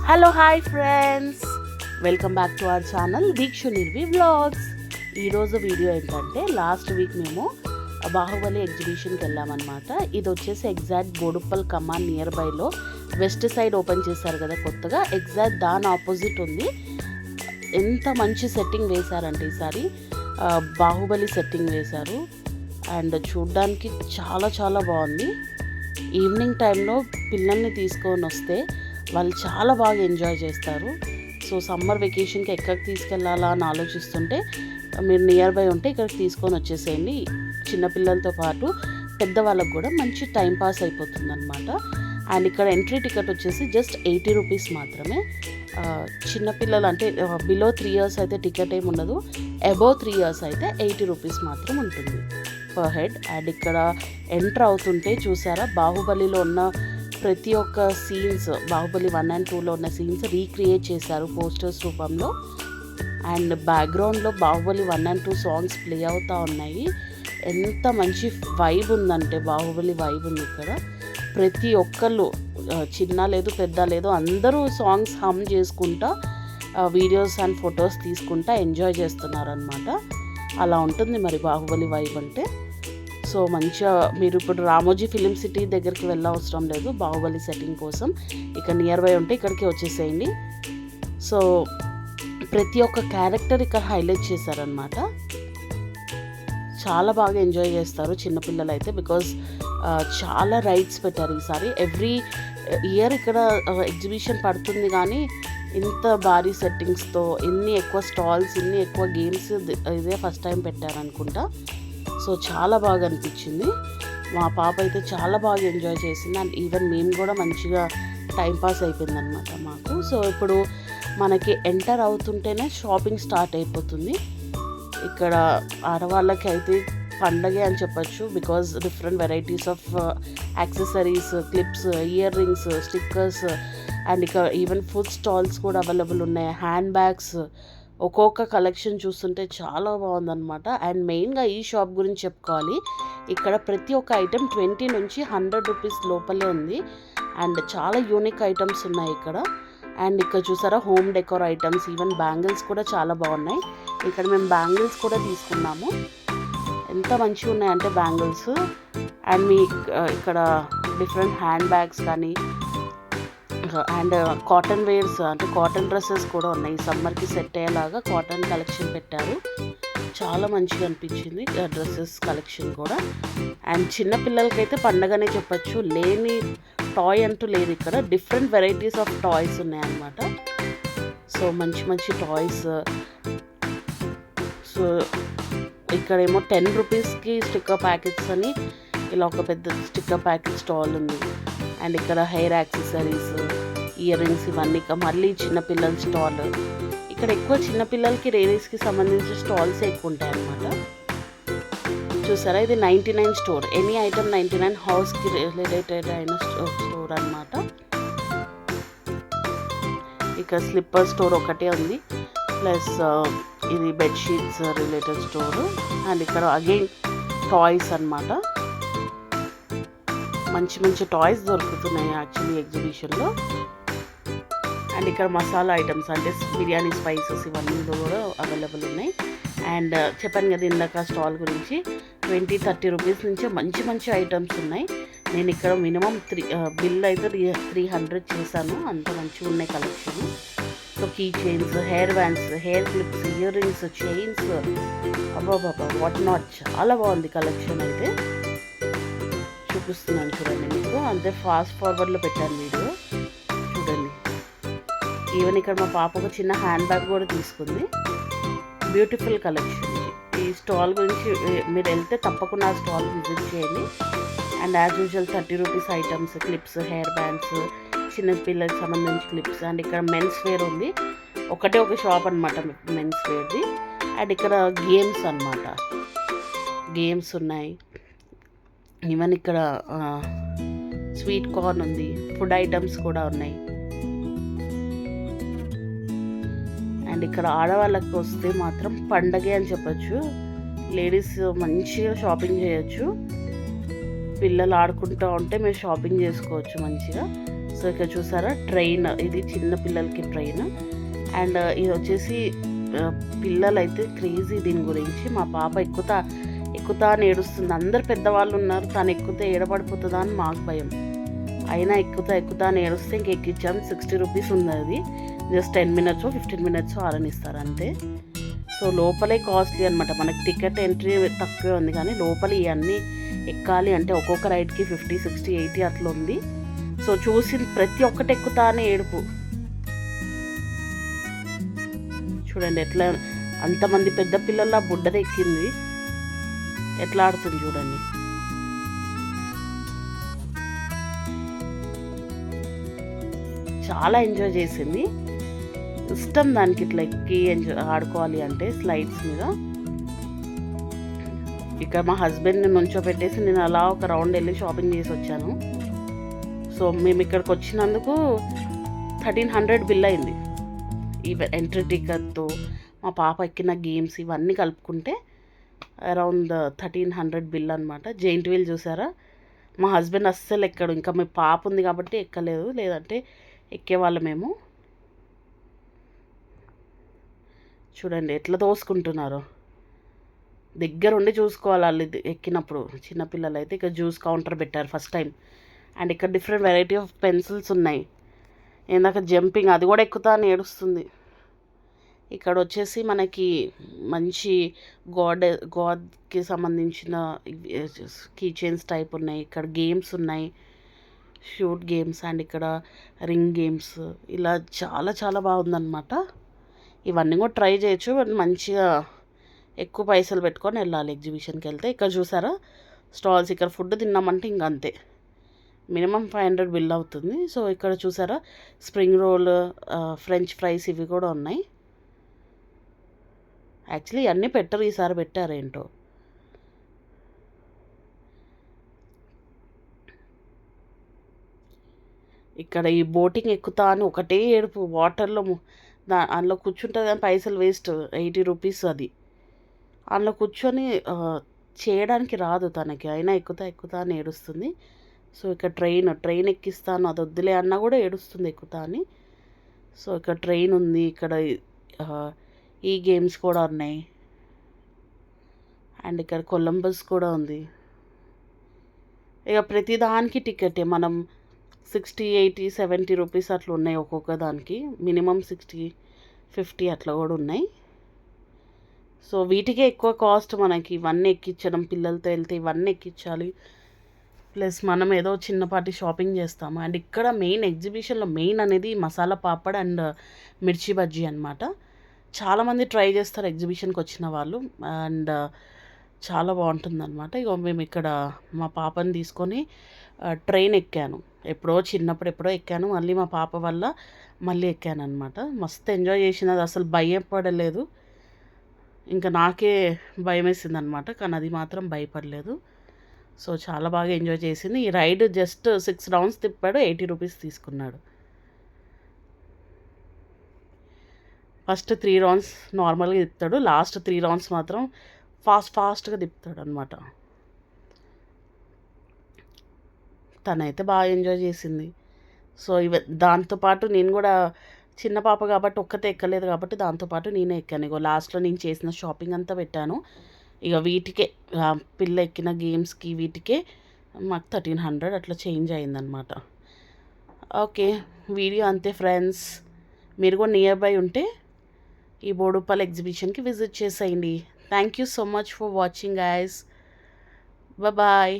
Hello hi friends, welcome back to our channel Deekshu Nirvi vlogs. ఈరోజు video ఏంటంటే, last week మేము బాహుబలి ఎగ్జిబిషన్కి వెళ్ళామన్నమాట. ఇది వచ్చేసి ఎగ్జాక్ట్ బోడుప్పల్ కమాన్ నియర్ బైలో వెస్ట్ సైడ్ ఓపెన్ చేశారు కదా కొత్తగా, ఎగ్జాక్ట్ దాని ఆపోజిట్ ఉంది. ఎంత మంచి సెట్టింగ్ వేశారంటే ఈసారి బాహుబలి సెట్టింగ్ వేశారు. అండ్ చూడ్డానికి చాలా చాలా బాగుంది. ఈవినింగ్ టైంలో పిల్లల్ని తీసుకొని వస్తే వాళ్ళు చాలా బాగా ఎంజాయ్ చేస్తారు. సో సమ్మర్ వెకేషన్కి ఎక్కడికి తీసుకెళ్ళాలా అని ఆలోచిస్తుంటే మీరు నియర్ బై ఉంటే ఇక్కడికి తీసుకొని వచ్చేసేయండి. చిన్నపిల్లలతో పాటు పెద్దవాళ్ళకు కూడా మంచి టైం పాస్ అయిపోతుంది అనమాట. అండ్ ఇక్కడ ఎంట్రీ టికెట్ వచ్చేసి జస్ట్ 80 రూపీస్ మాత్రమే. చిన్నపిల్లలు అంటే బిలో 3 years అయితే టికెట్ ఏమి ఉండదు, అబోవ్ 3 years అయితే 80 రూపీస్ మాత్రం ఉంటుంది పర్ హెడ్. అండ్ ఇక్కడ ఎంటర్ అవుతుంటే చూసారా, బాహుబలిలో ఉన్న ప్రతి ఒక్క సీన్స్, బాహుబలి 1 and 2లో ఉన్న సీన్స్ రీక్రియేట్ చేశారు పోస్టర్స్ రూపంలో. అండ్ బ్యాక్గ్రౌండ్లో బాహుబలి 1 and 2 సాంగ్స్ ప్లే అవుతూ ఉన్నాయి. ఎంత మంచి వైబ్ ఉందంటే, బాహుబలి వైబ్ ఉంది ఇక్కడ. ప్రతి ఒక్కళ్ళు, చిన్న లేదు పెద్ద లేదు, అందరూ సాంగ్స్ హమ్ చేసుకుంటా వీడియోస్ అండ్ ఫొటోస్ తీసుకుంటా ఎంజాయ్ చేస్తున్నారనమాట. అలా ఉంటుంది మరి బాహుబలి వైబ్ అంటే. సో మంచిగా మీరు ఇప్పుడు రామోజీ ఫిలిం సిటీ దగ్గరికి వెళ్ళవసరం లేదు బాహుబలి సెట్టింగ్ కోసం. ఇక్కడ నియర్ బై ఉంటే ఇక్కడికి వచ్చేసేయండి. సో ప్రతి ఒక్క క్యారెక్టర్ ఇక్కడ హైలైట్ చేశారనమాట. చాలా బాగా ఎంజాయ్ చేస్తారు చిన్నపిల్లలు అయితే, బికాజ్ చాలా రైడ్స్ పెట్టారు ఈసారి. ఎవ్రీ ఇయర్ ఇక్కడ ఎగ్జిబిషన్ పడుతుంది, కానీ ఇంత భారీ సెట్టింగ్స్తో, ఇన్ని ఎక్కువ స్టాల్స్, ఇన్ని ఎక్కువ గేమ్స్ ఇదే ఫస్ట్ టైం పెట్టారనుకుంటా. సో చాలా బాగా అనిపించింది. మా పాప అయితే చాలా బాగా ఎంజాయ్ చేసింది. అండ్ ఈవెన్ మేము కూడా మంచిగా టైంపాస్ అయిపోయింది అనమాట మాకు. సో ఇప్పుడు మనకి ఎంటర్ అవుతుంటేనే షాపింగ్ స్టార్ట్ అయిపోతుంది. ఇక్కడ ఆడవాళ్ళకి అయితే పండగే అని చెప్పచ్చు, because different varieties of accessories, clips, ear rings, stickers, and ఇక్కడ ఈవెన్ ఫుడ్ స్టాల్స్ కూడా అవైలబుల్ ఉన్నాయి. హ్యాండ్ బ్యాగ్స్, ఒక్కొక్క కలెక్షన్ చూస్తుంటే చాలా బాగుందన్నమాట. అండ్ మెయిన్గా ఈ షాప్ గురించి చెప్పుకోవాలి. ఇక్కడ ప్రతి ఒక్క ఐటెం 20 నుంచి 100 రూపీస్ లోపలే ఉంది. అండ్ చాలా యూనిక్ ఐటమ్స్ ఉన్నాయి ఇక్కడ. అండ్ ఇక్కడ చూసారా, home decor items, even bangles కూడా చాలా బాగున్నాయి. ఇక్కడ మేము బ్యాంగిల్స్ కూడా తీసుకున్నాము. ఎంత మంచిగా ఉన్నాయంటే బ్యాంగిల్స్. అండ్ మీ ఇక్కడ డిఫరెంట్ హ్యాండ్ బ్యాగ్స్ కానీ, అండ్ కాటన్ వేర్స్ అంటే కాటన్ డ్రెస్సెస్ కూడా ఉన్నాయి. సమ్మర్కి సెట్ అయ్యేలాగా కాటన్ కలెక్షన్ పెట్టారు. చాలా మంచిగా అనిపించింది డ్రెస్సెస్ కలెక్షన్ కూడా. అండ్ చిన్నపిల్లలకైతే పండగనే చెప్పచ్చు, లేని టాయ్ అంటూ లేదు ఇక్కడ. డిఫరెంట్ వెరైటీస్ ఆఫ్ టాయ్స్ ఉన్నాయన్నమాట. సో మంచి మంచి టాయ్స్. సో ఇక్కడేమో 10 రూపీస్కి స్టిక్కర్ ప్యాకెట్స్ అని ఇలా ఒక పెద్ద స్టిక్కర్ ప్యాకెట్ స్టాల్ ఉంది. అండ్ ఇక్కడ హెయిర్ యాక్సెసరీస్, ఇయర్ రింగ్స్, ఇవన్నీ మళ్ళీ చిన్నపిల్లల స్టాల్. ఇక్కడ ఎక్కువ చిన్నపిల్లలకి లేడీస్కి సంబంధించిన స్టాల్స్ ఎక్కువ ఉంటాయి అన్నమాట. చూసారా, ఇది 99 స్టోర్. ఎనీ ఐటమ్ 99, హౌస్కి రిలేటెడ్ అయిన స్టోర్ అన్నమాట. ఇక్కడ స్లిప్పర్ స్టోర్ ఒకటే ఉంది, ప్లస్ ఇది బెడ్షీట్స్ రిలేటెడ్ స్టోర్. అండ్ ఇక్కడ అగైన్ టాయ్స్ అన్నమాట. మంచి మంచి టాయ్స్ దొరుకుతున్నాయి యాక్చువల్లీ ఎగ్జిబిషన్లో. అండ్ ఇక్కడ మసాలా ఐటమ్స్ అంటే బిర్యానీ స్పైసెస్, ఇవన్నీ కూడా అవైలబుల్ ఉన్నాయి. అండ్ చెప్పాను కదా ఇందాక స్టాల్ గురించి, 20-30 రూపీస్ నుంచి మంచి మంచి ఐటమ్స్ ఉన్నాయి. నేను ఇక్కడ మినిమం బిల్ అయితే 300 చేశాను, అంత మంచిగా ఉన్నాయి collection. So key chains, hair bands, hair clips, earrings, chains, అబ్బాబాబా వాట్ నాట్, చాలా బాగుంది కలెక్షన్ అయితే. చూపిస్తున్నాను చూడండి మీకు, అంతే ఫాస్ట్ ఫార్వర్డ్లో పెట్టాను వీడియో చూడండి. ఈవెన్ ఇక్కడ మా పాప ఒక చిన్న హ్యాండ్ బ్యాగ్ కూడా తీసుకుంది. Beautiful collection. ఈ స్టాల్ గురించి మీరు వెళ్తే తప్పకుండా ఆ స్టాల్ విజిట్ చేయండి. And as usual 30 rupees items, clips, hair bands, చిన్న పిల్లలకి సంబంధించి క్లిప్స్. అండ్ ఇక్కడ మెన్స్ వేర్ ఉంది, ఒకటే ఒక షాప్ అనమాట మెన్స్ వేర్ది. అండ్ ఇక్కడ గేమ్స్ అన్నమాట, గేమ్స్ ఉన్నాయి. ఈవెన్ ఇక్కడ స్వీట్ కార్న్ ఉంది, ఫుడ్ ఐటమ్స్ కూడా ఉన్నాయి. అండ్ ఇక్కడ ఆడవాళ్ళకి వస్తే మాత్రం పండగే అని చెప్పచ్చు. లేడీస్ మంచిగా షాపింగ్ చేయొచ్చు. పిల్లలు ఆడుకుంటూ ఉంటే మీరు షాపింగ్ చేసుకోవచ్చు మంచిగా. సో సో ఇక్కడ చూసారా ట్రైన్, ఇది చిన్న పిల్లలకి ట్రైన్. అండ్ ఇది వచ్చేసి పిల్లలు అయితే క్రేజీ దీని గురించి. మా పాప ఎక్కుతా అని ఏడుస్తుంది. అందరు పెద్దవాళ్ళు ఉన్నారు, తను ఎక్కితే ఏడపడిపోతుందా అని మాకు భయం. అయినా ఎక్కుతా అని ఏడుస్తే ఇంక ఎక్కించాం. 60 రూపీస్ ఉంది అది. జస్ట్ 10 మినిట్స్ 15 మినిట్స్ ఆరనిస్తారు అంతే. సో లోపలే కాస్ట్లీ అనమాట. మనకి టికెట్ ఎంట్రీ తక్కువే ఉంది, కానీ లోపల ఇవన్నీ ఎక్కాలి అంటే ఒక్కొక్క రైడ్కి 50, 60, 80 అట్లా ఉంది. సో చూసి ప్రతి ఒక్కటి ఎక్కుతా అని ఏడుపు. చూడండి ఎట్లా అంతమంది పెద్ద పిల్లల బుడ్డది ఎక్కింది, ఎట్లా ఆడుతుంది చూడండి. చాలా ఎంజాయ్ చేసింది. ఇష్టం దానికి ఇట్లా ఎక్కి ఆడుకోవాలి అంటే స్లైడ్స్ మీద. ఇక్కడ మా హస్బెండ్ని నుంచోబెట్టేసి నేను అలా ఒక రౌండ్ వెళ్ళి షాపింగ్ చేసి వచ్చాను. సో మేము ఇక్కడికి వచ్చినందుకు 1300 బిల్ అయింది. ఈ ఎంట్రీ టికెట్తో మా పాప ఎక్కిన గేమ్స్ ఇవన్నీ కలుపుకుంటే అరౌండ్ 1300 బిల్ అనమాట. జెయింట్ వీల్ చూసారా, మా హస్బెండ్ అస్సలు ఎక్కడు. ఇంకా మీ పాప ఉంది కాబట్టి ఎక్కలేదు, లేదంటే ఎక్కేవాళ్ళమేమో. చూడండి ఎట్లా తోసుకుంటున్నారో, దగ్గరుండి చూసుకోవాలి వాళ్ళు ఎక్కినప్పుడు. చిన్నపిల్లలు అయితే ఇక్కడ జ్యూస్ కౌంటర్ పెట్టారు ఫస్ట్ టైం. అండ్ ఇక్కడ డిఫరెంట్ వెరైటీ ఆఫ్ పెన్సిల్స్ ఉన్నాయి. ఇందాక జంపింగ్ అది కూడా ఎక్కుతా అని ఏడుస్తుంది. ఇక్కడ వచ్చేసి మనకి మంచి గాడ్కి సంబంధించిన కీ చైన్స్ టైప్ ఉన్నాయి. ఇక్కడ గేమ్స్ ఉన్నాయి, షూట్ గేమ్స్, అండ్ ఇక్కడ రింగ్ గేమ్స్, ఇలా చాలా చాలా బాగుందన్నమాట. ఇవన్నీ కూడా ట్రై చేయొచ్చు, బట్ మంచిగా ఎక్కువ పైసలు పెట్టుకొని వెళ్ళాలి ఎగ్జిబిషన్కి వెళ్తే. ఇక్కడ చూసారా స్టాల్స్, ఇక్కడ ఫుడ్ తిన్నామంటే ఇంక అంతే, మినిమం 500 బిల్ అవుతుంది. సో ఇక్కడ చూసారా స్ప్రింగ్ రోల్, ఫ్రెంచ్ ఫ్రైస్ ఇవి కూడా ఉన్నాయి. యాక్చువల్లీ అన్నీ పెట్టరు, ఈసారి పెట్టారేంటో. ఇక్కడ ఈ బోటింగ్ ఎక్కుతా అని ఒకటే ఏడుపు. వాటర్లో అందులో కూర్చుంటుంది కానీ పైసలు వేస్ట్, 80 రూపీస్ అది. అందులో కూర్చొని చేయడానికి రాదు తనకి, అయినా ఎక్కుతా అని ఏడుస్తుంది. సో ఇక్కడ ట్రైన్ ఎక్కిస్తాను, అది వద్దులే అన్నా కూడా ఏడుస్తుంది ఎక్కుతా అని. సో ఇక్కడ ట్రైన్ ఉంది, ఇక్కడ ఈ గేమ్స్ కూడా ఉన్నాయి. అండ్ ఇక్కడ కొలంబస్ కూడా ఉంది. ఇక ప్రతిదానికి టికెటే. మనం 60, 80, 70 రూపీస్ అట్లా ఉన్నాయి ఒక్కొక్క దానికి. మినిమం 60, 50 అట్లా కూడా ఉన్నాయి. సో వీటికే ఎక్కువ కాస్ట్ మనకి. ఇవన్నీ ఎక్కించడం, పిల్లలతో వెళ్తే ఇవన్నీ ఎక్కించాలి, ప్లస్ మనం ఏదో చిన్నపాటి షాపింగ్ చేస్తాము. అండ్ ఇక్కడ ఎగ్జిబిషన్లో మెయిన్ అనేది మసాలా పాపడ్ అండ్ మిర్చి బజ్జీ అనమాట. చాలామంది ట్రై చేస్తారు ఎగ్జిబిషన్కి వచ్చిన వాళ్ళు, అండ్ చాలా బాగుంటుందన్నమాట. ఇక మేము ఇక్కడ మా పాపని తీసుకొని ట్రైన్ ఎక్కాను. చిన్నప్పుడు ఎప్పుడో ఎక్కాను, మళ్ళీ మా పాప వల్ల మళ్ళీ ఎక్కాను అనమాట. మస్తు ఎంజాయ్ చేసినది, అసలు భయపడలేదు. ఇంకా నాకే భయం వేసింది అనమాట, కానీ అది మాత్రం భయపడలేదు. సో చాలా బాగా ఎంజాయ్ చేసింది. ఈ రైడ్ జస్ట్ 6 రౌండ్స్ తిప్పాడు, 80 రూపీస్ తీసుకున్నాడు. ఫస్ట్ 3 రౌండ్స్ నార్మల్గా తిప్పుతాడు, లాస్ట్ 3 రౌండ్స్ మాత్రం ఫాస్ట్గా తిప్పుతాడు అనమాట. తనైతే బాగా ఎంజాయ్ చేసింది. సో దాంతోపాటు నేను కూడా చిన్న పాప కాబట్టి ఒక్కతే ఎక్కలేదు కాబట్టి దాంతోపాటు నేనే ఎక్కాను. ఇగో లాస్ట్లో నేను చేసిన షాపింగ్ అంతా పెట్టాను. ఇక వీటికే పిల్ల ఎక్కిన గేమ్స్కి వీటికే మాకు 1300 అట్లా చేంజ్ అయిందనమాట. ఓకే, వీడియో అంతే ఫ్రెండ్స్. మీరు కూడా నియర్ బై ఉంటే ఈ బోడుప్పల్ ఎగ్జిబిషన్కి విజిట్ చేసేయండి. Thank you so much for watching guys. Bye.